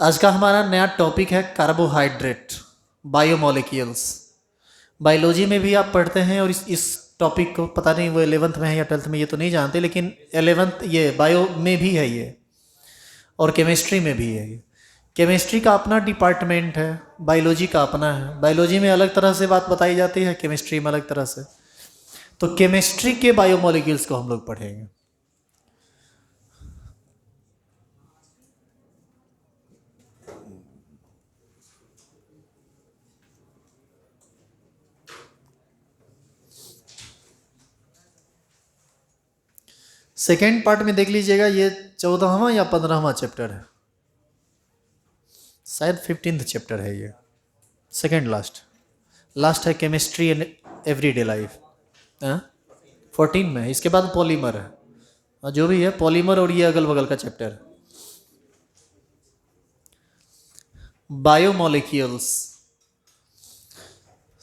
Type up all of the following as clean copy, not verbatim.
आज का हमारा नया टॉपिक है कार्बोहाइड्रेट, बायोमोलिक्यूल्स। बायोलॉजी में भी आप पढ़ते हैं और इस टॉपिक को पता नहीं वो 11th में है या 12th में, ये तो नहीं जानते, लेकिन 11th ये बायो में भी है ये, और केमिस्ट्री में भी है ये। केमिस्ट्री का अपना डिपार्टमेंट है, बायोलॉजी का अपना है। बायोलॉजी में अलग तरह से बात बताई जाती है, केमिस्ट्री में अलग तरह से। तो केमिस्ट्री के बायोमोलिक्यूल्स को हम लोग पढ़ेंगे। सेकेंड पार्ट में देख लीजिएगा, ये 14वां या 15वां चैप्टर है, शायद 15th चैप्टर है ये, सेकेंड लास्ट है केमिस्ट्री एंड एवरीडे लाइफ। 14 में, इसके बाद पॉलीमर है, जो भी है पॉलीमर, और ये अगल बगल का चैप्टर है। बायोमोलिक्यूल्स,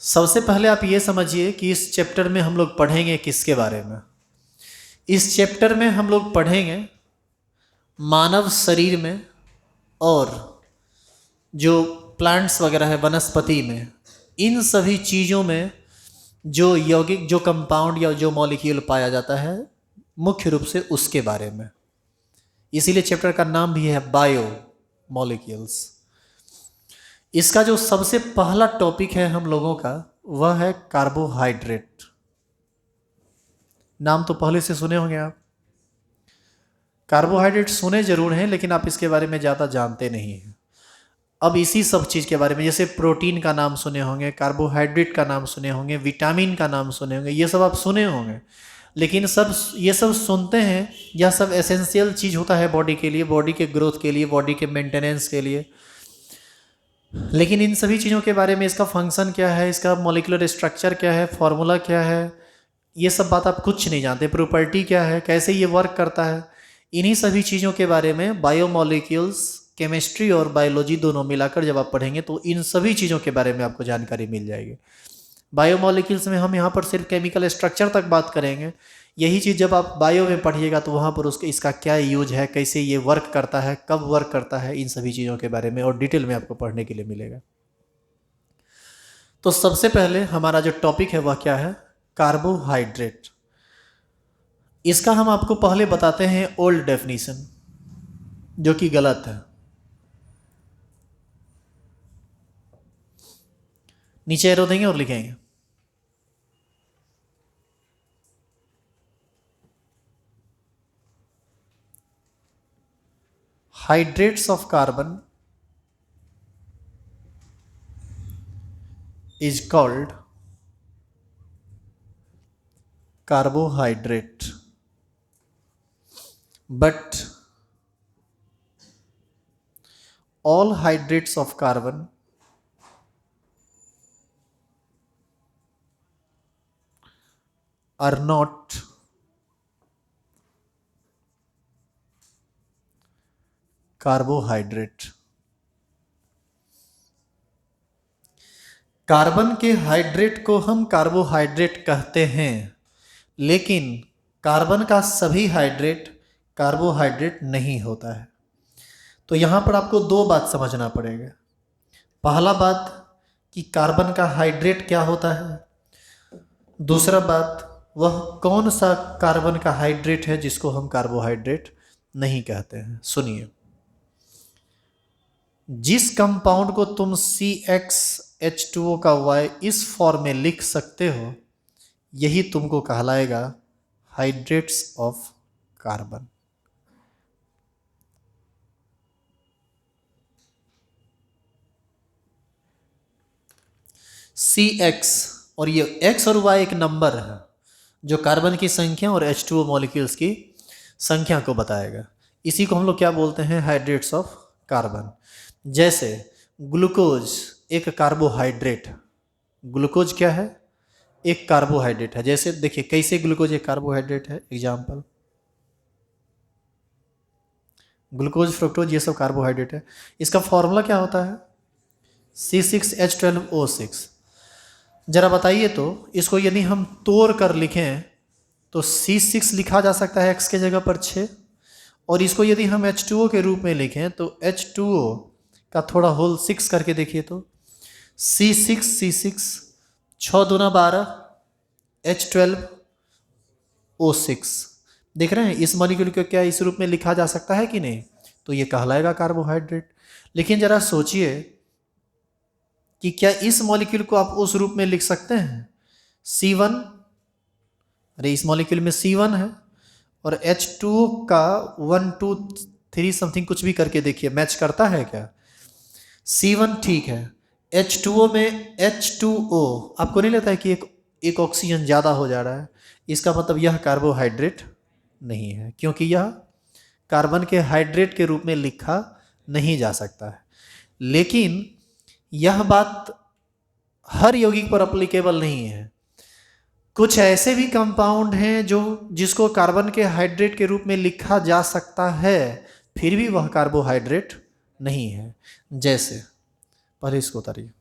सबसे पहले आप ये समझिए कि इस चैप्टर में हम लोग पढ़ेंगे किसके बारे में। इस चैप्टर में हम लोग पढ़ेंगे मानव शरीर में और जो प्लांट्स वगैरह है वनस्पति में, इन सभी चीज़ों में जो यौगिक, जो कंपाउंड या जो मॉलिक्यूल पाया जाता है, मुख्य रूप से उसके बारे में। इसीलिए चैप्टर का नाम भी है बायो मॉलिक्यूल्स। इसका जो सबसे पहला टॉपिक है हम लोगों का, वह है कार्बोहाइड्रेट। नाम तो पहले से सुने होंगे आप, कार्बोहाइड्रेट सुने जरूर हैं, लेकिन आप इसके बारे में ज़्यादा जानते नहीं हैं। अब इसी सब चीज़ के बारे में, जैसे प्रोटीन का नाम सुने होंगे, कार्बोहाइड्रेट का नाम सुने होंगे, विटामिन का नाम सुने होंगे, ये सब आप सुने होंगे। लेकिन ये सब सुनते हैं, यह सब एसेंशियल चीज़ होता है बॉडी के लिए, बॉडी के ग्रोथ के लिए, बॉडी के मेंटेनेंस के लिए। लेकिन इन सभी चीज़ों के बारे में, इसका फंक्शन क्या है, इसका मॉलिक्यूलर स्ट्रक्चर क्या है, फॉर्मूला क्या है, ये सब बात आप कुछ नहीं जानते। प्रॉपर्टी क्या है, कैसे ये वर्क करता है, इन्हीं सभी चीज़ों के बारे में बायोमोलिक्यूल्स, केमिस्ट्री और बायोलॉजी दोनों मिलाकर जब आप पढ़ेंगे तो इन सभी चीज़ों के बारे में आपको जानकारी मिल जाएगी। बायोमोलिक्यूल्स में हम यहाँ पर सिर्फ केमिकल स्ट्रक्चर तक बात करेंगे। यही चीज़ जब आप बायो में पढ़िएगा तो वहाँ पर इसका क्या यूज है, कैसे ये वर्क करता है, कब वर्क करता है, इन सभी चीज़ों के बारे में और डिटेल में आपको पढ़ने के लिए मिलेगा। तो सबसे पहले हमारा जो टॉपिक है वह क्या है, कार्बोहाइड्रेट। इसका हम आपको पहले बताते हैं ओल्ड डेफिनेशन, जो कि गलत है। नीचे एरो देंगे और लिखेंगे hydrates of carbon is called carbohydrate, but all hydrates of carbon are not carbohydrate। Carbon के हाइड्रेट को हम कार्बोहाइड्रेट कहते हैं, लेकिन कार्बन का सभी हाइड्रेट कार्बोहाइड्रेट नहीं होता है। तो यहाँ पर आपको दो बात समझना पड़ेगा। पहला बात कि कार्बन का हाइड्रेट क्या होता है, दूसरा बात वह कौन सा कार्बन का हाइड्रेट है जिसको हम कार्बोहाइड्रेट नहीं कहते हैं। सुनिए, जिस कंपाउंड को तुम CxH2O का Y इस फॉर्म में लिख सकते हो, यही तुमको कहलाएगा हाइड्रेट्स ऑफ कार्बन। CX, और ये X और Y एक नंबर है जो कार्बन की संख्या और H2O मॉलिक्यूल्स की संख्या को बताएगा। इसी को हम लोग क्या बोलते हैं, हाइड्रेट्स ऑफ कार्बन। जैसे ग्लूकोज एक कार्बोहाइड्रेट, ग्लूकोज क्या है, एक कार्बोहाइड्रेट है। जैसे देखिए कैसे ग्लूकोज एक कार्बोहाइड्रेट है, एग्जाम्पल ग्लूकोज, फ्रुक्टोज, ये सब कार्बोहाइड्रेट है। इसका फॉर्मूला क्या होता है, C6H12O6। जरा बताइए तो, इसको यदि हम तोड़ कर लिखें तो C6 लिखा जा सकता है X के जगह पर 6, और इसको यदि हम H2O के रूप में लिखें तो H2O का थोड़ा होल 6 करके देखिए तो C6 6 दूना 12 H12O6। देख रहे हैं इस मॉलिक्यूल को क्या इस रूप में लिखा जा सकता है कि नहीं? तो ये कहलाएगा कार्बोहाइड्रेट। लेकिन जरा सोचिए कि क्या इस मॉलिक्यूल को आप उस रूप में लिख सकते हैं? C1, अरे इस मॉलिक्यूल में C1 है और H2O का 1 2 3 समथिंग कुछ भी करके देखिए मैच करता है क्या? C1 ठीक है, H2O में H2O आपको नहीं लगता है कि एक ऑक्सीजन ज़्यादा हो जा रहा है? इसका मतलब यह कार्बोहाइड्रेट नहीं है, क्योंकि यह कार्बन के हाइड्रेट के रूप में लिखा नहीं जा सकता है। लेकिन यह बात हर यौगिक पर अप्लीकेबल नहीं है। कुछ ऐसे भी कंपाउंड हैं जिसको कार्बन के हाइड्रेट के रूप में लिखा जा सकता है, फिर भी वह कार्बोहाइड्रेट नहीं है। जैसे पहले इसको उतारिए।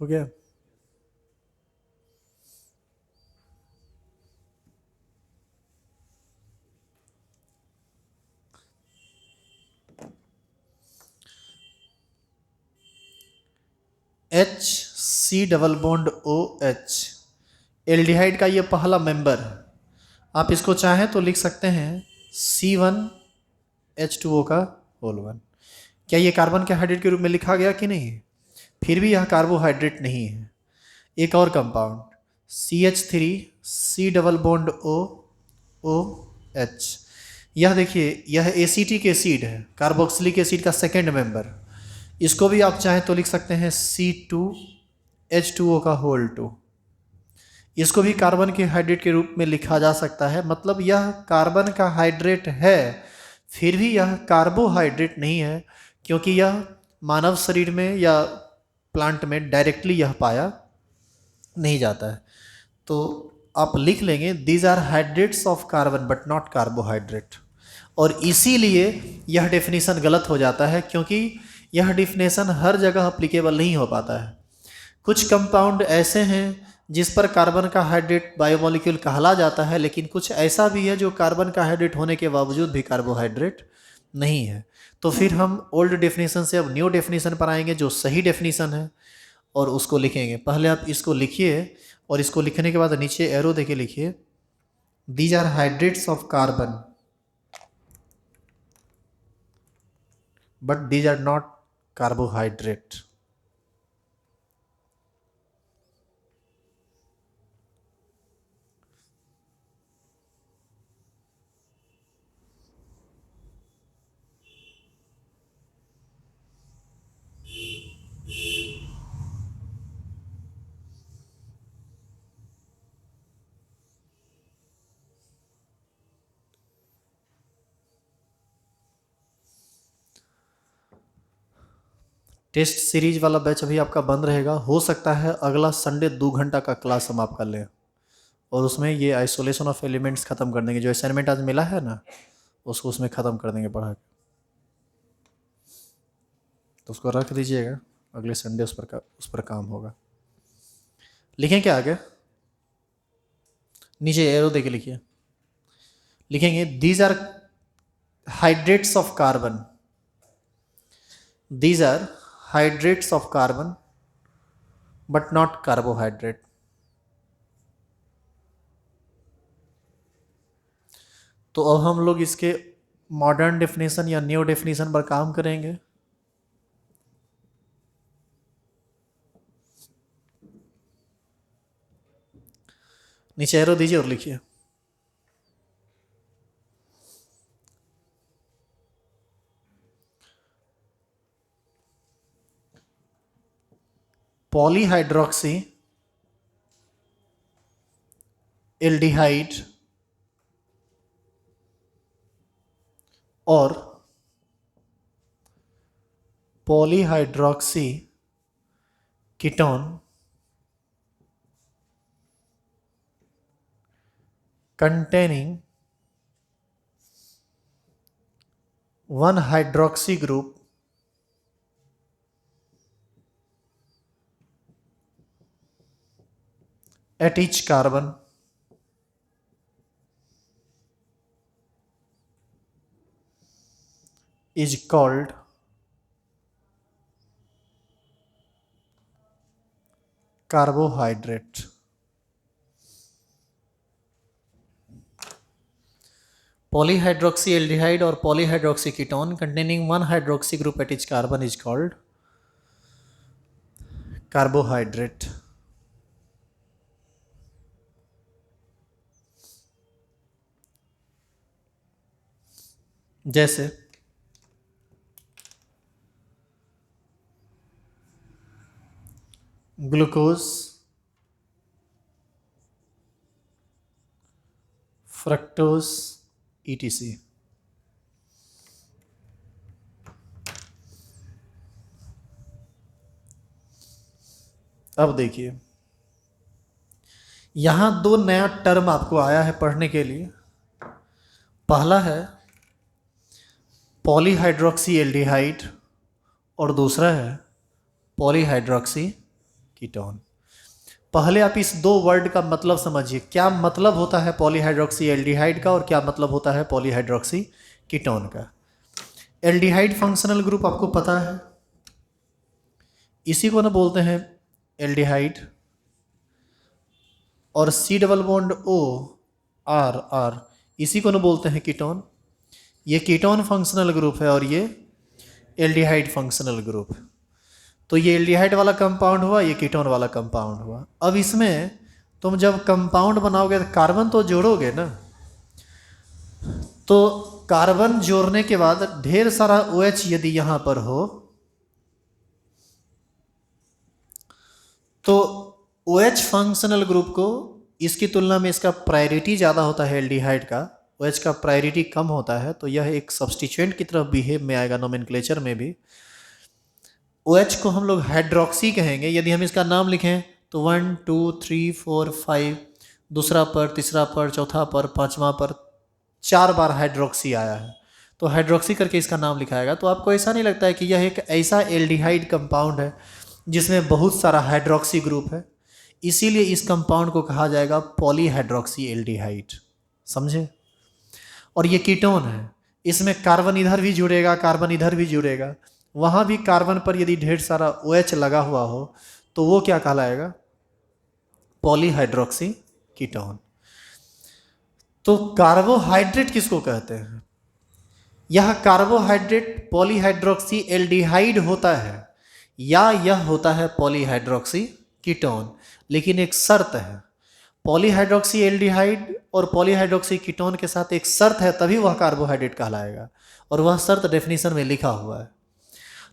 हो गया? H C double bond OH aldehyde का ये पहला मेंबर है। आप इसको चाहें तो लिख सकते हैं C1H2O का होल 1। क्या ये कार्बन के हाइड्रेट के रूप में लिखा गया कि नहीं? फिर भी यह कार्बोहाइड्रेट नहीं है। एक और compound CH3C double bond OOH, यह देखिए यह एसीटिक एसिड है, कार्बोक्सिलिक एसिड का सेकेंड मेंबर। इसको भी आप चाहें तो लिख सकते हैं C2H2O का होल 2। इसको भी कार्बन के हाइड्रेट के रूप में लिखा जा सकता है। मतलब यह कार्बन का हाइड्रेट है, फिर भी यह कार्बोहाइड्रेट नहीं है, क्योंकि यह मानव शरीर में या प्लांट में डायरेक्टली यह पाया नहीं जाता है। तो आप लिख लेंगे these are hydrates of carbon but not carbohydrate. और इसीलिए यह डेफिनेशन गलत हो जाता है, क्योंकि यह डेफिनेशन हर जगह अप्लीकेबल नहीं हो पाता है। कुछ कंपाउंड ऐसे हैं जिस पर कार्बन का हाइड्रेट बायोमोलिक्यूल कहला जाता है, लेकिन कुछ ऐसा भी है जो कार्बन का हाइड्रेट होने के बावजूद भी कार्बोहाइड्रेट नहीं है। तो फिर हम ओल्ड डेफिनेशन से अब न्यू डेफिनेशन पर आएंगे जो सही डेफिनेशन है, और उसको लिखेंगे। पहले आप इसको लिखिए, और इसको लिखने के बाद नीचे एरो देके लिखिए these are hydrates of carbon but these are not carbohydrate. Test series वाला बैच अभी आपका बंद रहेगा। हो सकता है अगला संडे 2 घंटा का क्लास हम आप कर लें, और उसमें ये आइसोलेशन ऑफ एलिमेंट्स ख़त्म कर देंगे। जो असाइनमेंट आज मिला है ना, उसको उसमें ख़त्म कर देंगे पढ़ा के। तो उसको रख दीजिएगा, अगले संडे उस पर काम होगा। लिखें क्या आगे? नीचे एरो देके लिखिए। लिखेंगे these are hydrates of carbon, these are hydrates of carbon but not carbohydrate. तो अब हम लोग इसके मॉडर्न डेफिनेशन या न्यू डेफिनेशन पर काम करेंगे। नीचे एरो दीजिए और लिखिए पॉलीहाइड्रोक्सी एल्डिहाइड और polyhydroxy ketone containing one hydroxy group at each carbon is called carbohydrate. Polyhydroxyaldehyde or polyhydroxy ketone containing one hydroxy group at each carbon is called carbohydrate. जैसे glucose, fructose, etc. अब देखिए, यहां दो नया term आपको आया है पढ़ने के लिए। पहला है पॉलीहाइड्रोक्सी एल्डिहाइड और दूसरा है पॉलीहाइड्रोक्सी कीटोन। पहले आप इस दो वर्ड का मतलब समझिए, क्या मतलब होता है पॉलीहाइड्रोक्सी एल्डिहाइड का और क्या मतलब होता है पॉलीहाइड्रोक्सी कीटोन का। एल्डिहाइड फंक्शनल ग्रुप आपको पता है, इसी को ना बोलते हैं एल्डिहाइड, और C double bond O R R, इसी को ना बोलते हैं कीटोन। ये कीटोन फंक्शनल ग्रुप है और ये एल्डिहाइड फंक्शनल ग्रुप। तो ये एल्डिहाइड वाला कंपाउंड हुआ, ये कीटोन वाला कंपाउंड हुआ। अब इसमें तुम जब कंपाउंड बनाओगे तो कार्बन तो जोड़ोगे ना, तो कार्बन जोड़ने के बाद ढेर सारा OH यदि यहां पर हो तो OH फंक्शनल ग्रुप को इसकी तुलना में इसका प्रायोरिटी ज़्यादा होता है, एल्डिहाइड का OH का प्रायोरिटी कम होता है, तो यह एक सब्स्टिट्यूएंट की तरफ बिहेव में आएगा नोमेनक्लेचर में भी। OH को हम लोग हाइड्रोक्सी कहेंगे। यदि हम इसका नाम लिखें तो 1 2 3 4 5, दूसरा पर, तीसरा पर, चौथा पर, पांचवा पर 4 बार हाइड्रोक्सी आया है, तो हाइड्रोक्सी करके इसका नाम लिखाएगा। तो आपको ऐसा नहीं लगता है कि यह एक ऐसा एल्डिहाइड कंपाउंड है जिसमें बहुत सारा हाइड्रोक्सी ग्रुप है, इसीलिए इस कंपाउंड को कहा जाएगा पॉलीहाइड्रोक्सी एल्डिहाइड, समझे। और ये कीटोन है, इसमें कार्बन इधर भी जुड़ेगा, कार्बन इधर भी जुड़ेगा, वहाँ भी कार्बन पर यदि ढेर सारा OH लगा हुआ हो तो वो क्या कहलाएगा, पॉलीहाइड्रोक्सी कीटोन। तो कार्बोहाइड्रेट किसको कहते हैं, यह कार्बोहाइड्रेट पॉलीहाइड्रोक्सी एल्डिहाइड होता है या यह होता है पॉलीहाइड्रोक्सी कीटोन। लेकिन एक शर्त है, पॉलीहाइड्रोक्सी एल्डिहाइड और पॉलीहाइड्रोक्सी कीटोन के साथ एक शर्त है, तभी वह कार्बोहाइड्रेट कहलाएगा, और वह शर्त डेफिनेशन में लिखा हुआ है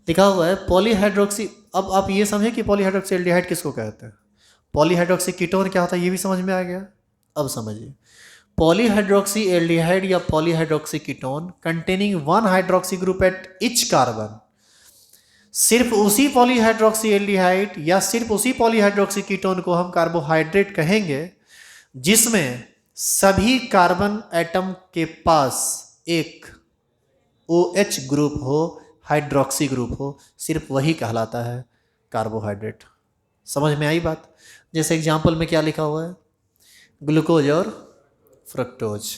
पॉलीहाइड्रोक्सी। अब आप ये समझे कि पॉलीहाइड्रोक्सी एल्डिहाइड किसको कहते हैं, पॉलीहाइड्रोक्सी कीटोन क्या होता है ये भी समझ में आ गया। अब समझिए, पॉलीहाइड्रोक्सी एल्डिहाइड या polyhydroxy ketone containing one hydroxy group at each carbon, सिर्फ उसी पॉलीहाइड्रोक्सी एल्डिहाइड या सिर्फ उसी पॉलीहाइड्रोक्सी कीटोन को हम कार्बोहाइड्रेट कहेंगे जिसमें सभी कार्बन एटम के पास एक OH ग्रुप हो, हाइड्रोक्सी ग्रुप हो, सिर्फ वही कहलाता है कार्बोहाइड्रेट। समझ में आई बात। जैसे एग्जाम्पल में क्या लिखा हुआ है, ग्लूकोज और फ्रक्टोज।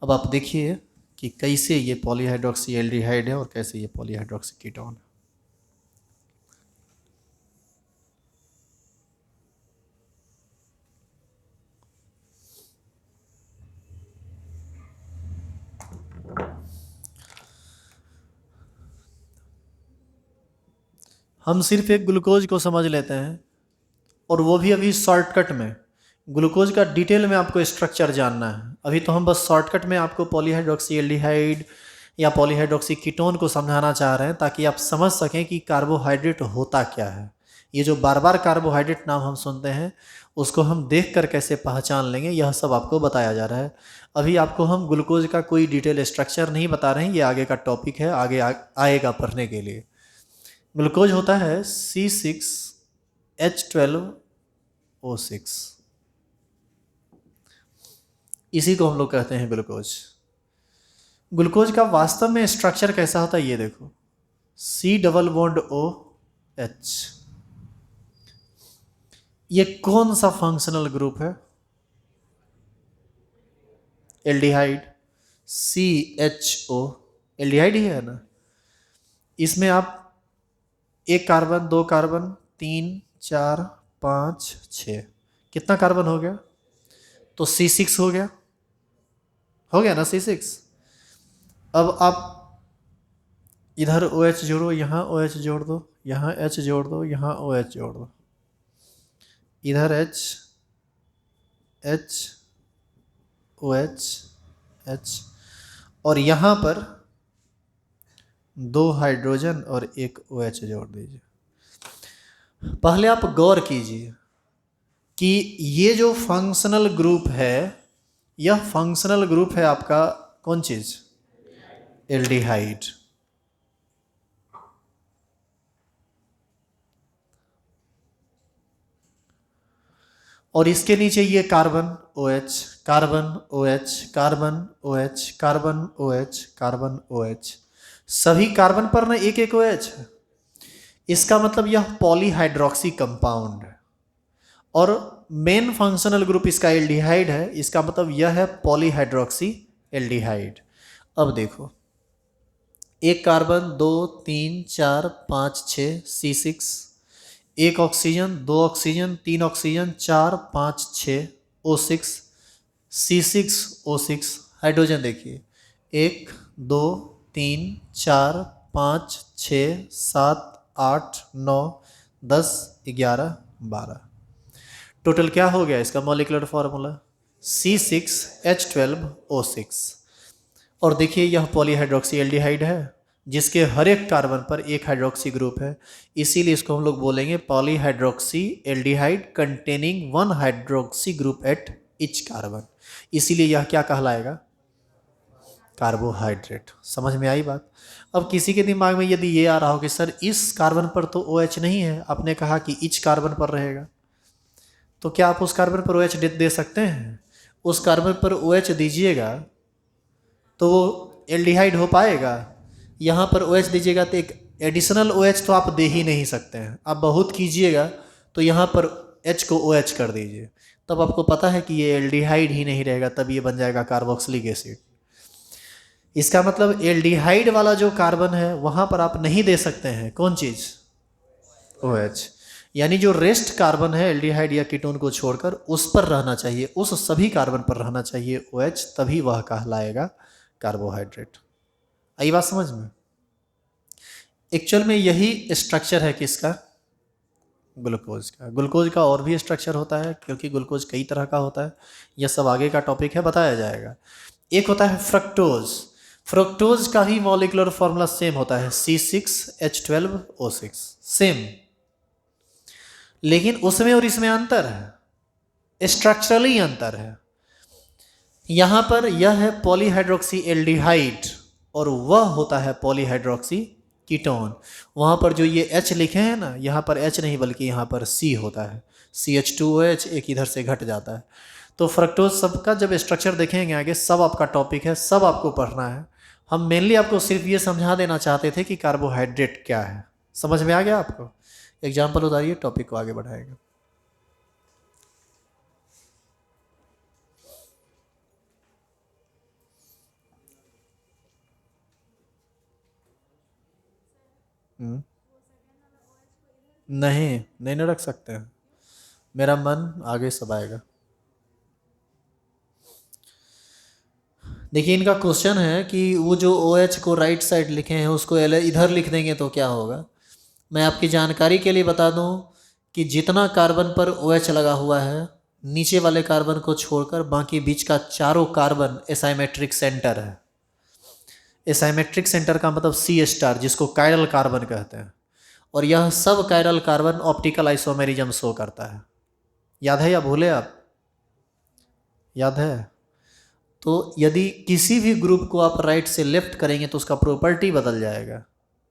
अब आप देखिए कि कैसे ये पॉलीहाइड्रोक्सी एल्डिहाइड है और कैसे ये पॉलीहाइड्रोक्सी कीटोन है। हम सिर्फ एक ग्लूकोज को समझ लेते हैं, और वो भी अभी शॉर्टकट में। ग्लूकोज का डिटेल में आपको स्ट्रक्चर जानना है, अभी तो हम बस शॉर्टकट में आपको पॉलीहाइड्रोक्सी एल्डिहाइड या पॉलीहाइड्रोक्सी कीटोन को समझाना चाह रहे हैं ताकि आप समझ सकें कि कार्बोहाइड्रेट होता क्या है ये जो बार बार कार्बोहाइड्रेट नाम हम सुनते हैं उसको हम देख कर कैसे पहचान लेंगे, यह सब आपको बताया जा रहा है। अभी आपको हम ग्लूकोज का कोई डिटेल स्ट्रक्चर नहीं बता रहे हैं, ये आगे का टॉपिक है, आगे आएगा पढ़ने के लिए। ग्लूकोज होता है C6H12O6, इसी को हम लोग कहते हैं ग्लूकोज। ग्लूकोज का वास्तव में स्ट्रक्चर कैसा होता है ये देखो, C डबल बॉन्ड OH। ये कौन सा फंक्शनल ग्रुप है? एल्डिहाइड, CHO एल्डिहाइड ही है ना। इसमें आप एक कार्बन, दो कार्बन, 3, 4, 5, 6, कितना कार्बन हो गया? तो C6 हो गया ना C6। अब आप इधर OH जोड़ो, यहाँ OH जोड़ दो, यहाँ H जोड़ दो, यहाँ OH जोड़ दो, इधर H OH H, और यहाँ पर 2 हाइड्रोजन और एक OH जोड़ दीजिए। पहले आप गौर कीजिए कि ये जो फंक्शनल ग्रुप है, यह फंक्शनल ग्रुप है आपका कौन चीज? एल्डिहाइड। और इसके नीचे ये carbon OH, carbon OH, carbon OH, carbon OH, carbon OH, सभी कार्बन पर ना एक एक OH है। इसका मतलब यह पॉलीहाइड्रोक्सी कंपाउंड है, और मेन फंक्शनल ग्रुप इसका एल्डिहाइड है, इसका मतलब यह है पॉलीहाइड्रोक्सी एल्डिहाइड। अब देखो, एक कार्बन, 2, 3, 4, 5, 6, C6, एक oxygen, 2 oxygen, 3 oxygen, 4, 5, 6 O6, C6O6। Hydrogen देखिए, 1, 2, 3, 4, 5, 6, 7, 8, 9, 10, 11, 12। टोटल क्या हो गया इसका मॉलिक्यूलर फॉर्मूला? C6H12O6। और देखिए यह पॉलीहाइड्रोक्सी एल्डिहाइड है, जिसके हर एक कार्बन पर एक हाइड्रोक्सी ग्रुप है, इसीलिए इसको हम लोग बोलेंगे polyhydroxy aldehyde containing 1 hydroxy group at each carbon. इसीलिए यह क्या कहलाएगा? कार्बोहाइड्रेट। समझ में आई बात? अब किसी के दिमाग में यदि ये आ रहा हो कि सर इस कार्बन पर तो OH नहीं है, आपने कहा कि ईच कार्बन पर रहेगा, तो क्या आप उस कार्बन पर OH दे सकते हैं? उस कार्बन पर OH दीजिएगा तो वो एल्डिहाइड हो पाएगा? यहाँ पर OH दीजिएगा तो एक एडिशनल OH तो आप दे ही नहीं सकते हैं। आप बहुत कीजिएगा तो यहाँ पर H को OH कर दीजिए, तब आपको पता है कि ये एल्डिहाइड ही नहीं रहेगा, तब ये बन जाएगा कार्बोक्सिलिक एसिड। इसका मतलब एल्डिहाइड वाला जो कार्बन है वहाँ पर आप नहीं दे सकते हैं कौन चीज़? OH। यानी जो रेस्ट कार्बन है एल्डिहाइड या कीटोन को छोड़कर उस पर रहना चाहिए, उस सभी कार्बन पर रहना चाहिए OH, तभी वह कहलाएगा कार्बोहाइड्रेट। आई बात समझ में? एक्चुअल में यही स्ट्रक्चर है किसका? ग्लूकोज का। ग्लूकोज का और भी स्ट्रक्चर होता है, क्योंकि ग्लूकोज कई तरह का होता है, यह सब आगे का टॉपिक है, बताया जाएगा। एक होता है फ्रक्टोज। फ्रक्टोज का ही मॉलिक्यूलर फॉर्मूला सेम होता है, C6H12O6, सेम, लेकिन उसमें और इसमें अंतर है, स्ट्रक्चरली अंतर है। यहां पर यह है पॉलीहाइड्रोक्सी एल्डिहाइड और वह होता है पॉलीहाइड्रोक्सी कीटोन। वहां पर जो ये H लिखे हैं ना, यहां पर H नहीं बल्कि यहां पर C होता है, CH2OH, एक इधर से घट जाता है। तो फ्रक्टोज सबका जब स्ट्रक्चर देखेंगे आगे, सब आपका टॉपिक है, सब आपको पढ़ना है। हम मेनली आपको सिर्फ ये समझा देना चाहते थे कि कार्बोहाइड्रेट क्या है। समझ में आ गया आपको? एग्जाम्पल उतारिए, टॉपिक को आगे बढ़ाएगा। नहीं नहीं रख सकते हैं, मेरा मन आगे सब आएगा। देखिए इनका क्वेश्चन है कि वो जो OH को राइट साइड लिखे हैं उसको इधर लिख देंगे तो क्या होगा। मैं आपकी जानकारी के लिए बता दूं कि जितना कार्बन पर OH लगा हुआ है, नीचे वाले कार्बन को छोड़कर बाकी बीच का चारों कार्बन एसाइमेट्रिक सेंटर है। एसाइमेट्रिक सेंटर का मतलब C स्टार, जिसको कायरल कार्बन कहते हैं। और यह सब chiral carbon optical isomerism show करता है। याद है या भूले आप? याद है? तो यदि किसी भी ग्रुप को आप राइट से लेफ्ट करेंगे तो उसका प्रॉपर्टी बदल जाएगा।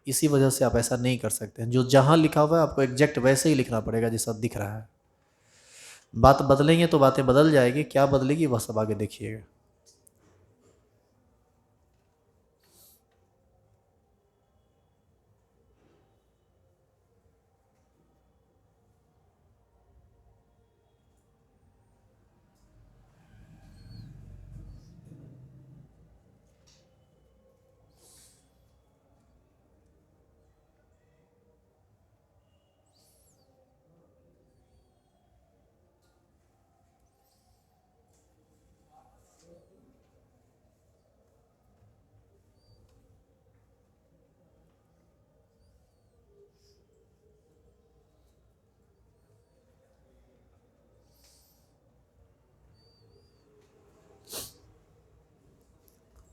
इसी वजह से आप ऐसा नहीं कर सकते हैं। जो जहाँ लिखा हुआ है आपको एग्जैक्ट वैसे ही लिखना पड़ेगा जैसा दिख रहा है। बात बदलेंगे तो बातें बदल जाएगी, क्या बदलेगी वह सब आगे देखिएगा।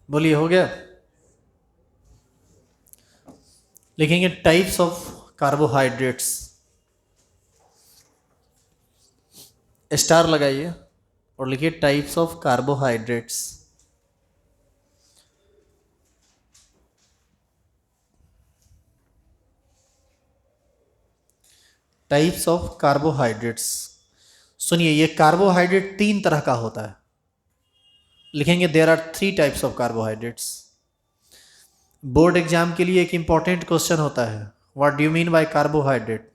बोलिए, हो गया? लिखेंगे टाइप्स ऑफ कार्बोहाइड्रेट्स, स्टार लगाइए और लिखिए types of carbohydrates. Types of carbohydrates. सुनिए, ये कार्बोहाइड्रेट 3 तरह का होता है। लिखेंगे there are 3 types of carbohydrates. Board exam के लिए एक इंपॉर्टेंट क्वेश्चन होता है, what do you mean by carbohydrate?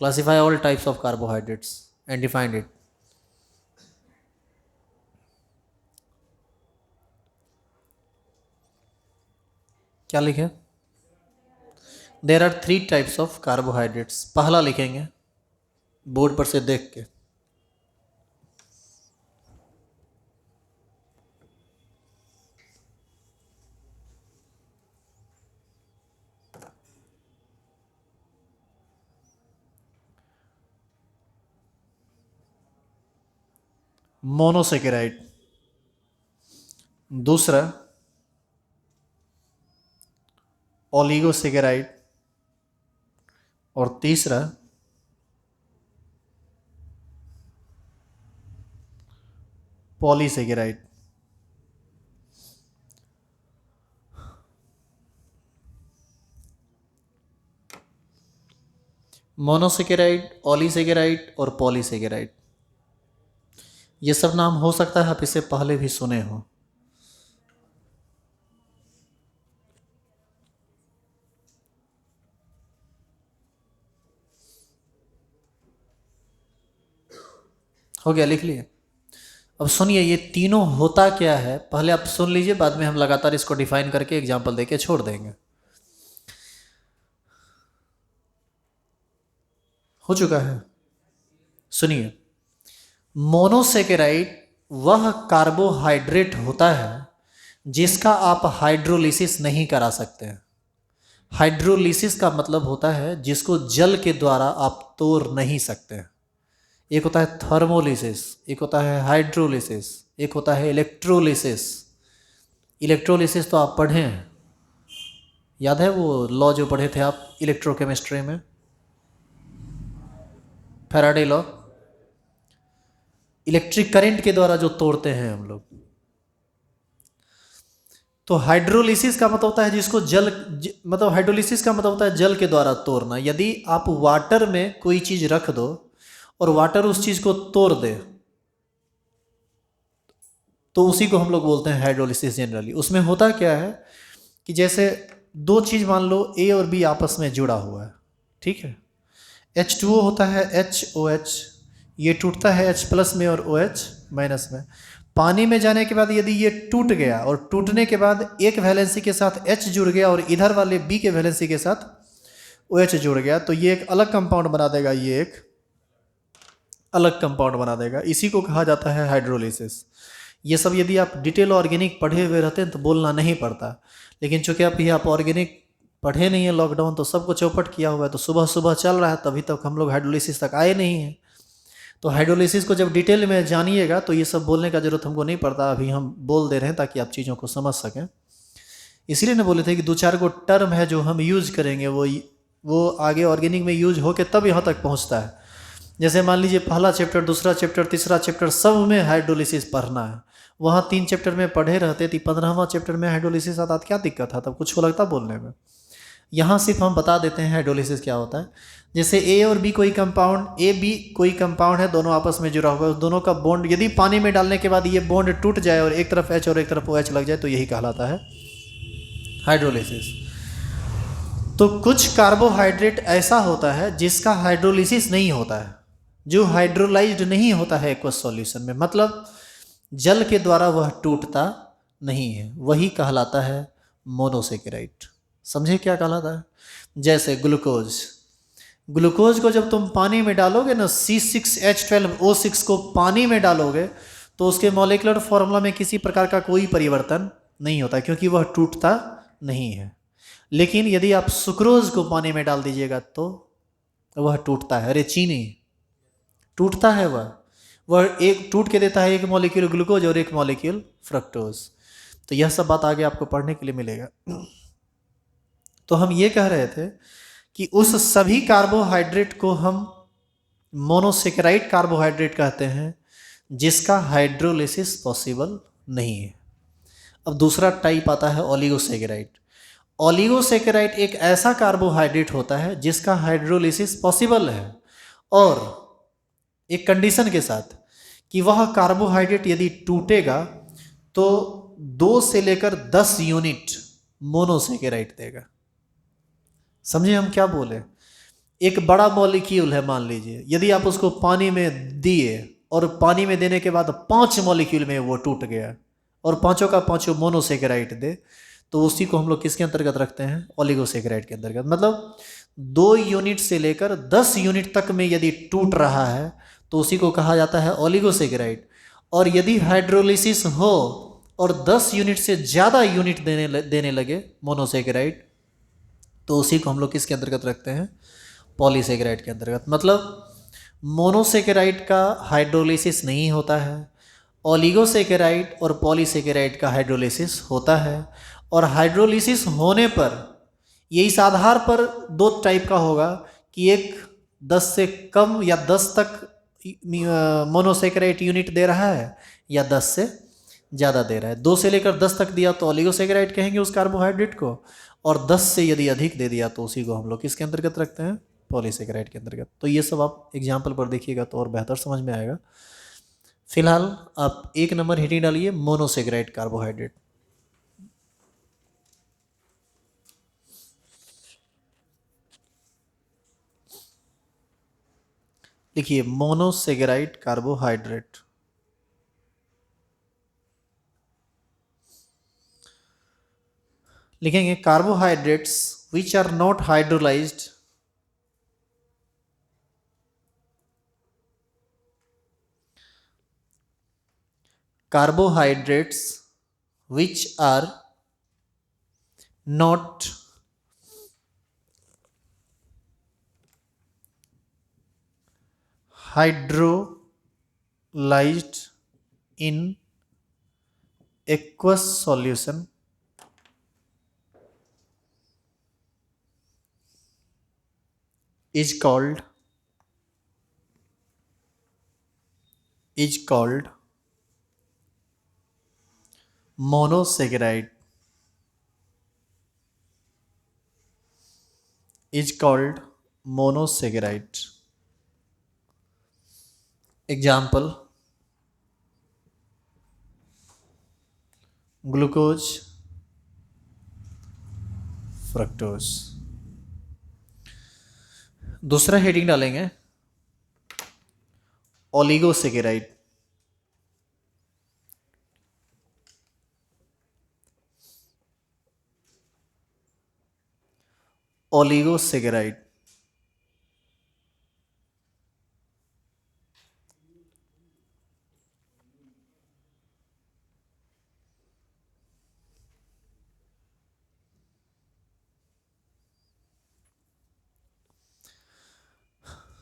Classify all types of carbohydrates and define it. क्या लिखें? There are 3 types of carbohydrates. पहला लिखेंगे बोर्ड पर से देख के, मोनोसेकेराइड। दूसरा ओलिगोसेकेराइड। और तीसरा पॉलीसेकेराइड। मोनोसेकेराइड, ओलिसेकेराइड और पॉलीसेकेराइड। ये सब नाम हो सकता है आप इससे पहले भी सुने हो। हो गया? लिख लिए? अब सुनिए, ये तीनों होता क्या है पहले आप सुन लीजिए, बाद में हम लगातार इसको डिफाइन करके एग्जांपल देके छोड़ देंगे। हो चुका है? सुनिए, मोनोसेकेराइड वह कार्बोहाइड्रेट होता है जिसका आप हाइड्रोलिसिस नहीं करा सकते हैं। हाइड्रोलिसिस का मतलब होता है जिसको जल के द्वारा आप तोड़ नहीं सकते हैं। एक होता है थर्मोलिसिस, एक होता है हाइड्रोलिसिस, एक होता है इलेक्ट्रोलिसिस। इलेक्ट्रोलिसिस तो आप पढ़े हैं, याद है वो लॉ जो पढ़े थे आप इलेक्ट्रोकेमिस्ट्री में, फैराडे लॉ। इलेक्ट्रिक करंट के द्वारा जो तोड़ते हैं हम लोग। तो हाइड्रोलिसिस का मतलब होता है जिसको मतलब हाइड्रोलिसिस का मतलब होता है जल के द्वारा तोड़ना। यदि आप वाटर में कोई चीज रख दो और वाटर उस चीज को तोड़ दे तो उसी को हम लोग बोलते हैं हाइड्रोलिसिस जनरली। उसमें होता क्या है कि जैसे दो चीज मान लो ए और बी आपस में जुड़ा हुआ है, ठीक है। H2O होता है HOH, ये टूटता है H प्लस में और OH माइनस में। पानी में जाने के बाद यदि ये टूट गया और टूटने के बाद एक वैलेंसी के साथ H जुड़ गया और इधर वाले B के वैलेंसी के साथ OH जुड़ गया तो ये एक अलग कंपाउंड बना देगा, ये एक अलग कंपाउंड बना देगा। इसी को कहा जाता है हाइड्रोलिसिस। ये सब यदि आप डिटेल ऑर्गेनिक पढ़े हुए रहते हैं तो बोलना नहीं पड़ता, लेकिन चूंकि आप ऑर्गेनिक पढ़े नहीं है, लॉकडाउन तो सबको चौपट किया हुआ है, तो सुबह सुबह चल रहा है, तभी तक हम लोग हाइड्रोलिसिस तक आए नहीं हैं। तो हाइड्रोलिसिस को जब डिटेल में जानिएगा तो ये सब बोलने का जरूरत हमको नहीं पड़ता, अभी हम बोल दे रहे हैं ताकि आप चीज़ों को समझ सकें। इसलिए ना बोले थे कि 2-4 गो टर्म है जो हम यूज करेंगे, वो वो आगे ऑर्गेनिक में यूज होके तब यहाँ तक पहुँचता है। जैसे मान लीजिए पहला चैप्टर, दूसरा चैप्टर, तीसरा चैप्टर, सब में हाइड्रोलिसिस पढ़ना है। वहाँ 3 चैप्टर में पढ़े रहते थी, 15वां चैप्टर में हाइड्रोलिसिस आता तो क्या दिक्कत था, तब कुछ को लगता बोलने में। यहाँ सिर्फ हम बता देते हैं हाइड्रोलिसिस क्या होता है। जैसे ए और बी कोई कंपाउंड, ए बी कोई कंपाउंड है, दोनों आपस में जुड़ा हुआ है, दोनों का बॉन्ड यदि पानी में डालने के बाद ये बॉन्ड टूट जाए और एक तरफ एच और एक तरफ ओ एच लग जाए तो यही कहलाता है हाइड्रोलिसिस। तो कुछ कार्बोहाइड्रेट ऐसा होता है जिसका हाइड्रोलिसिस नहीं होता है, जो हाइड्रोलाइज्ड नहीं होता है एक्वस सॉल्यूशन में, मतलब जल के द्वारा वह टूटता नहीं है, वही कहलाता है मोनोसेकेराइड। समझे क्या कहलाता है? जैसे ग्लूकोज, ग्लूकोज को जब तुम पानी में डालोगे ना, C6H12O6 को पानी में डालोगे तो उसके मॉलिक्यूलर फॉर्मूला में किसी प्रकार का कोई परिवर्तन नहीं होता क्योंकि वह टूटता नहीं है। लेकिन यदि आप सुक्रोज को पानी में डाल दीजिएगा तो वह टूटता है। अरे चीनी टूटता है, वह एक टूट के देता है एक मॉलिक्यूल ग्लूकोज और एक मॉलिक्यूल फ्रक्टोज। तो यह सब बात आगे आपको पढ़ने के लिए मिलेगा। तो हम ये कह रहे थे कि उस सभी कार्बोहाइड्रेट को हम मोनोसेकेराइड कार्बोहाइड्रेट कहते हैं जिसका हाइड्रोलिसिस पॉसिबल नहीं है। अब दूसरा टाइप आता है ओलिगोसेकेराइड। ओलिगोसेकेराइड एक ऐसा कार्बोहाइड्रेट होता है जिसका हाइड्रोलिसिस पॉसिबल है, और एक कंडीशन के साथ कि वह कार्बोहाइड्रेट यदि टूटेगा तो 2 से लेकर 10 यूनिट मोनोसेकेराइड देगा। समझे हम क्या बोले? एक बड़ा मॉलिक्यूल है मान लीजिए, यदि आप उसको पानी में दिए और पानी में देने के बाद 5 मॉलिक्यूल में वो टूट गया और पांचों का पांचों मोनोसेकेराइड दे, तो उसी को हम लोग किसके अंतर्गत रखते हैं? ओलिगोसेकेराइड के अंतर्गत। मतलब 2 यूनिट से लेकर 10 यूनिट तक में यदि टूट रहा है तो उसी को कहा जाता है ओलिगोसेकेराइड। और यदि हाइड्रोलिसिस हो और 10स यूनिट से ज़्यादा यूनिट देने लगे मोनोसेकेराइड, तो उसी को हम लोग किसके अंतर्गत रखते हैं? पॉलीसेकेराइड के अंतर्गत। मतलब मोनोसेकेराइड का हाइड्रोलिसिस नहीं होता है, ओलिगोसेकेराइड और पॉलीसेकेराइड का हाइड्रोलिसिस होता है। और हाइड्रोलिसिस होने पर ये इस आधार पर 2 टाइप का होगा कि एक 10 से कम या 10 तक मोनोसेकेराइड यूनिट दे रहा है या 10 से ज़्यादा दे रहा है। 2 से लेकर 10 तक दिया तो ओलिगोसेकेराइड कहेंगे उस कार्बोहाइड्रेट को, और 10 से यदि अधिक दे दिया तो उसी को हम लोग किसके अंतर्गत रखते हैं? पॉलीसेकेराइड के अंतर्गत। तो ये सब आप एग्जाम्पल पर देखिएगा तो और बेहतर समझ में आएगा। फिलहाल आप 1 नंबर हेडिंग डालिए मोनोसेकेराइड कार्बोहाइड्रेट। लिखिए मोनोसेकेराइड कार्बोहाइड्रेट। लिखेंगे carbohydrates which are not hydrolysed carbohydrates which are not hydrolyzed in aqueous solution is called monosaccharide, is called monosaccharide. Example: glucose, fructose। दूसरा हेडिंग डालेंगे ओलिगोसेकेराइड। ओलिगोसेकेराइड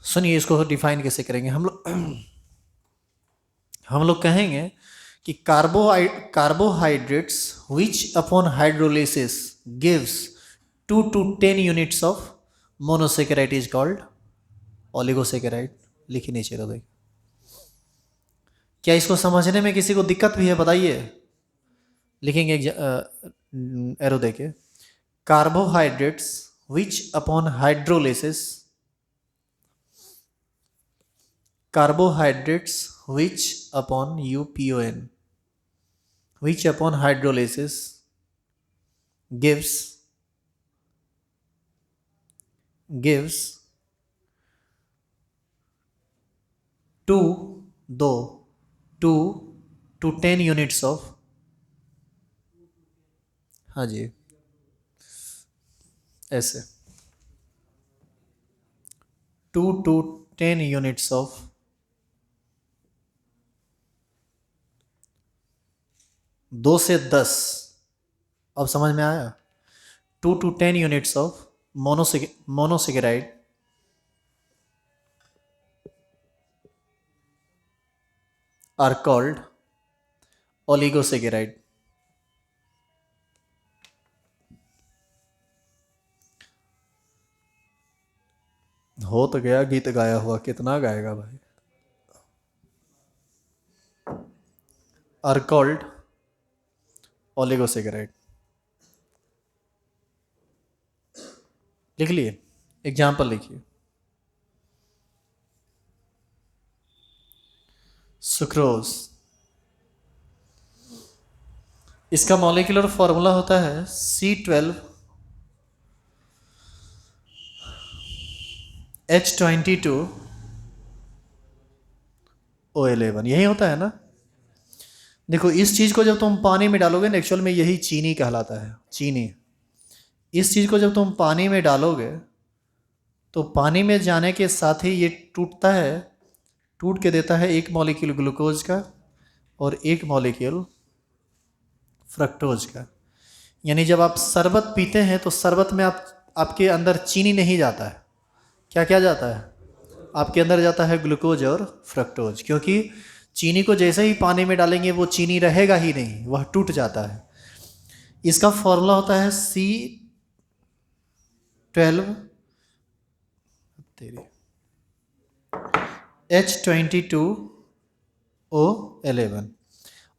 सुनिए, इसको define कैसे करेंगे हम लोग कहेंगे कि carbohydrates which upon hydrolysis gives 2 to 10 units of monosaccharide is called oligosaccharide. लिखी नीचे तो देखिए। क्या इसको समझने में किसी को दिक्कत भी है बताइए? लिखेंगे एरो देके, carbohydrates which upon hydrolysis, carbohydrates which upon UPON, which upon hydrolysis gives two दो 2 to 10 units of, हाँ जी ऐसे 2 to 10 units of दो से 10, अब समझ में आया? 2 to 10 units of monosaccharide are called oligosaccharide। हो तो गया गीत गाया हुआ, कितना गाएगा भाई। are called oligosaccharide. लिख लिए? एग्जाम्पल लिखिए, सुक्रोज, इसका मॉलिक्यूलर फॉर्मूला होता है C12H22O11, यही होता है ना? देखो इस चीज़ को जब तुम पानी में डालोगे ना, एक्चुअल में यही चीनी कहलाता है, चीनी। इस चीज़ को जब तुम पानी में डालोगे तो पानी में जाने के साथ ही ये टूटता है, टूट के देता है एक मॉलिक्यूल ग्लूकोज का और एक मॉलिक्यूल फ्रक्टोज का। यानी जब आप शरबत पीते हैं तो शरबत में आपके अंदर चीनी नहीं जाता है, क्या क्या जाता है? आपके अंदर जाता है ग्लूकोज और फ्रक्टोज, क्योंकि चीनी को जैसे ही पानी में डालेंगे वो चीनी रहेगा ही नहीं, वह टूट जाता है। इसका फॉर्मूला होता है C12H22O11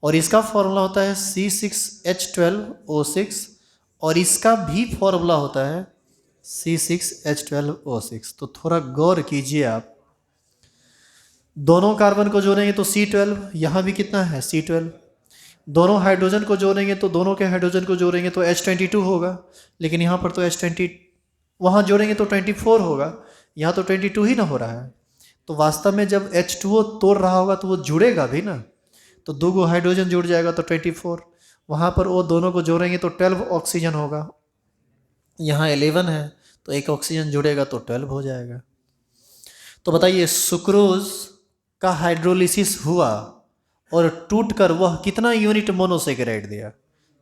और इसका फॉर्मूला होता है C6H12O6 और इसका भी फॉर्मूला होता है C6H12O6। तो थोड़ा गौर कीजिए आप, दोनों कार्बन को जोड़ेंगे तो C12, यहाँ भी कितना है C12, दोनों हाइड्रोजन को जोड़ेंगे तो दोनों के हाइड्रोजन को जोड़ेंगे तो H22 होगा, लेकिन यहाँ पर तो H20, वहाँ जोड़ेंगे तो 24 होगा, यहाँ तो 22 ही ना हो रहा है। तो वास्तव में जब H2O तोड़ रहा होगा तो वो जुड़ेगा भी ना, तो दो गो हाइड्रोजन जुड़ जाएगा तो 24, वहाँ पर वो दोनों को जोड़ेंगे तो 12 ऑक्सीजन होगा, यहाँ 11 है तो एक ऑक्सीजन जुड़ेगा तो 12 हो जाएगा। तो बताइए सुक्रोज का हाइड्रोलिसिस हुआ और टूटकर वह कितना यूनिट मोनोसेकेराइड दिया?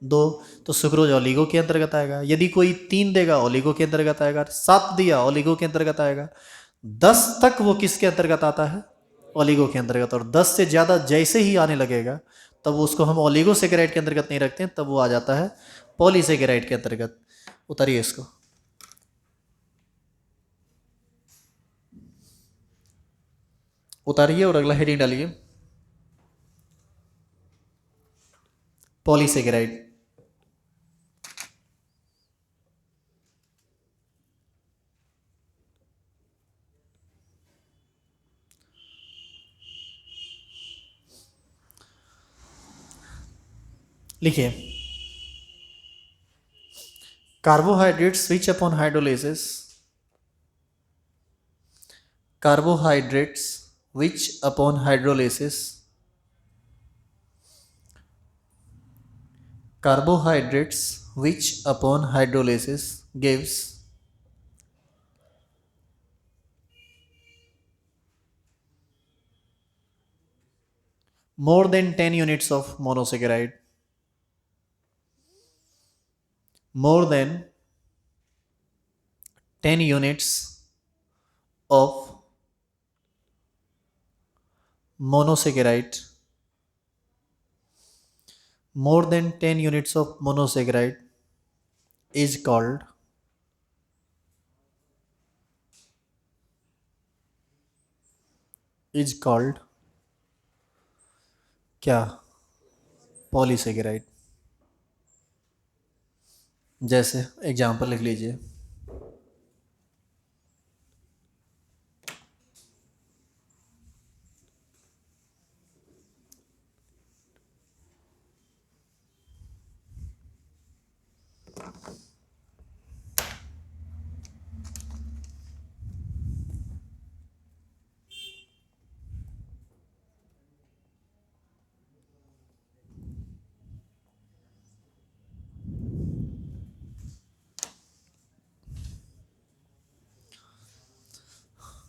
2, तो सुक्रोज ओलिगो के अंतर्गत आएगा। यदि कोई 3 देगा ओलिगो के अंतर्गत आएगा, 7 दिया ओलिगो के अंतर्गत आएगा, 10 तक वो किसके अंतर्गत आता है? ओलिगो के अंतर्गत। और 10 से ज़्यादा जैसे ही आने लगेगा तब उसको हम ओलिगोसेकेराइड के अंतर्गत नहीं रखते हैं, तब वो आ जाता है पॉलीसेकेराइड के अंतर्गत। उतारिए इसको, उतारिए और अगला हेडिंग डालिए, पॉलीसेकेराइड। लिखिए, carbohydrates switch upon hydrolysis, carbohydrates which upon hydrolysis, carbohydrates which upon hydrolysis gives more than 10 units of monosaccharide, more than 10 units of monosaccharide, more than 10 units of monosaccharide is called is called क्या? Polysaccharide. जैसे example लिख लीजिए।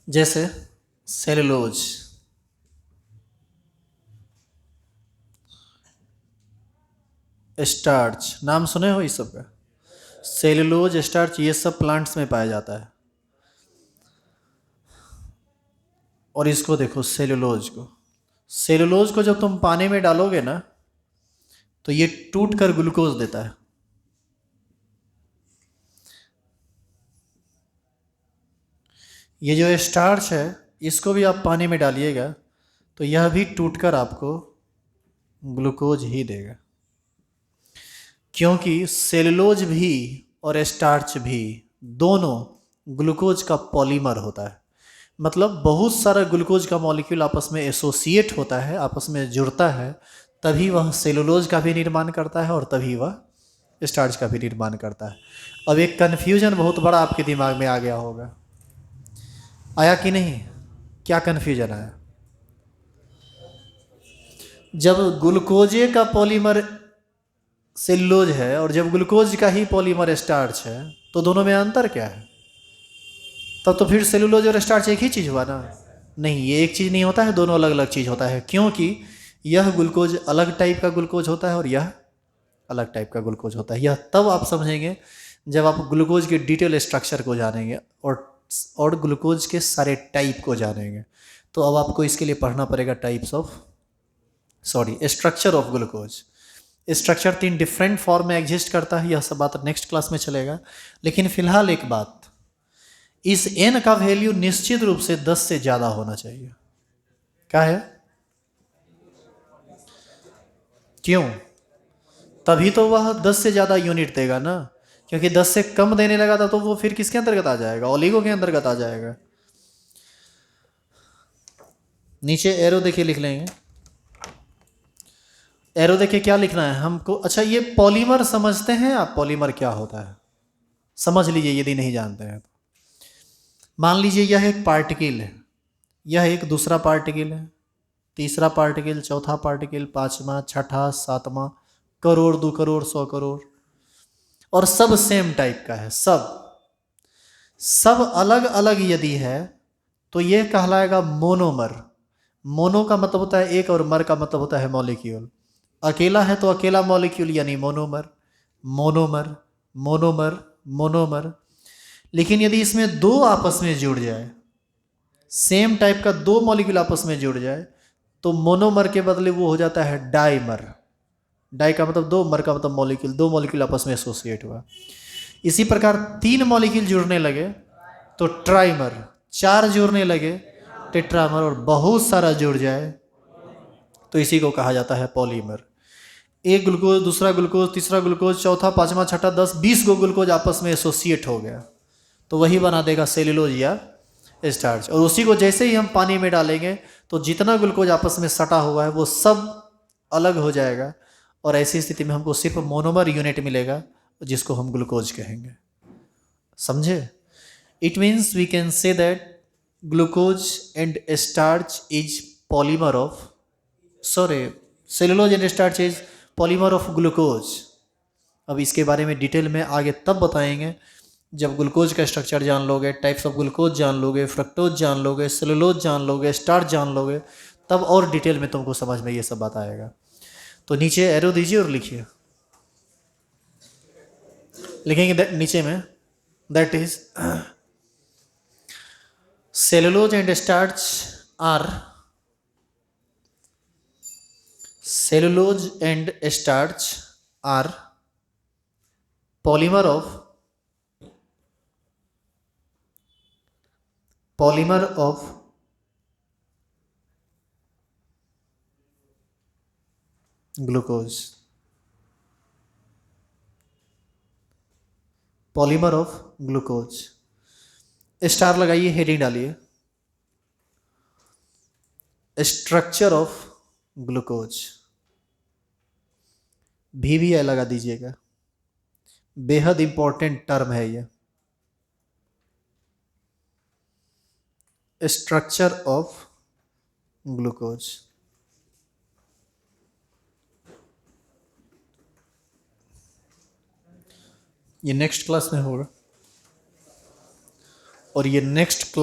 जैसे cellulose, starch, नाम सुने हो इस सब का? सेलुलोज, स्टार्च, ये सब प्लांट्स में पाया जाता है। और इसको देखो, सेलुलोज को जब तुम पानी में डालोगे ना, तो ये टूट कर ग्लूकोज देता है। ये जो स्टार्च है, इसको भी आप पानी में डालिएगा तो यह भी टूटकर आपको ग्लूकोज ही देगा, क्योंकि सेलुलोज भी और स्टार्च भी दोनों ग्लूकोज का पॉलीमर होता है। मतलब बहुत सारा ग्लूकोज का मॉलिक्यूल आपस में एसोसिएट होता है, आपस में जुड़ता है, तभी वह सेलुलोज का भी निर्माण करता है और तभी वह स्टार्च का भी निर्माण करता है। अब एक कन्फ्यूजन बहुत बड़ा आपके दिमाग में आ गया होगा, आया कि नहीं? क्या कन्फ्यूजन आया? जब ग्लूकोजे का पॉलीमर सेलुलोज है और जब ग्लूकोज का ही पॉलीमर स्टार्च है, तो दोनों में अंतर क्या है? तब तो फिर सेलुलोज और स्टार्च एक ही चीज़ हुआ ना? नहीं, ये एक चीज़ नहीं होता है, दोनों अलग अलग चीज़ होता है, क्योंकि यह ग्लूकोज अलग टाइप का ग्लूकोज होता है और यह अलग टाइप का ग्लूकोज होता है। यह तब आप समझेंगे जब आप ग्लूकोज के डिटेल स्ट्रक्चर को जानेंगे और ग्लूकोज के सारे टाइप को जानेंगे। तो अब आपको इसके लिए पढ़ना पड़ेगा structure of glucose. Structure 3 different form में एग्जिस्ट करता है, यह सब बात नेक्स्ट क्लास में चलेगा। लेकिन फिलहाल एक बात, इस n का वैल्यू निश्चित रूप से 10 से ज़्यादा होना चाहिए। क्या है? क्यों? तभी तो वह 10 से ज़्यादा यूनिट देगा ना, क्योंकि 10 से कम देने लगा था तो वो फिर किसके अंतर्गत आ जाएगा? ओलिगो के अंतर्गत आ जाएगा। नीचे एरो देखिए, लिख लेंगे। एरो देखिए क्या लिखना है हमको। अच्छा, ये पॉलीमर समझते हैं आप? पॉलीमर क्या होता है समझ लीजिए, यदि नहीं जानते हैं तो। मान लीजिए यह एक पार्टिकल है, यह एक दूसरा पार्टिकल है, तीसरा पार्टिकल, चौथा पार्टिकल, पांचवा, छठा, सातवां, करोड़, 2 करोड़, 100 करोड़, और सब सेम टाइप का है। सब अलग अलग यदि है तो यह कहलाएगा मोनोमर। मोनो का मतलब होता है एक और मर का मतलब होता है मॉलिक्यूल। अकेला है तो अकेला मॉलिक्यूल यानी मोनोमर, मोनोमर, मोनोमर, मोनोमर। लेकिन यदि इसमें दो आपस में जुड़ जाए, सेम टाइप का दो मॉलिक्यूल आपस में जुड़ जाए, तो मोनोमर के बदले वो हो जाता है डाइमर। डाई का मतलब दो, मर का मतलब मॉलिक्यूल, दो मॉलिक्यूल आपस में एसोसिएट हुआ। इसी प्रकार 3 मॉलिक्यूल जुड़ने लगे तो ट्राइमर, 4 जुड़ने लगे टेट्रामर, और बहुत सारा जुड़ जाए तो इसी को कहा जाता है पॉलीमर। एक ग्लूकोज, दूसरा ग्लूकोज, तीसरा ग्लूकोज, चौथा, पांचवा, छठा, 10, 20 गो ग्लूकोज आपस में एसोसिएट हो गया तो वही बना देगा सेलुलोज या स्टार्च। और उसी को जैसे ही हम पानी में डालेंगे तो जितना ग्लूकोज आपस में सटा हुआ है वो सब अलग हो जाएगा, और ऐसी स्थिति में हमको सिर्फ मोनोमर यूनिट मिलेगा जिसको हम ग्लूकोज कहेंगे। समझे? It means we can say that glucose and starch is polymer of cellulose and starch is polymer of glucose. अब इसके बारे में डिटेल में आगे तब बताएंगे जब ग्लूकोज का स्ट्रक्चर जान लोगे, टाइप्स ऑफ ग्लूकोज जान लोगे, फ्रक्टोज जान लोगे, सेलुलोज जान लोगे, स्टार्च जान लोगे, तब और डिटेल में तुमको समझ में ये सब बात आएगा। तो नीचे एरो दीजिए और लिखिए, लिखेंगे नीचे में, that is cellulose and starch are cellulose and starch are polymer of glucose. Polymer of glucose. Star लगाइए, हेडिंग डालिए। स्ट्रक्चर ऑफ ग्लूकोज, भी लगा दीजिएगा, बेहद इंपॉर्टेंट टर्म है ये। Structure of glucose. ये नेक्स्ट क्लास में होगा और ये नेक्स्ट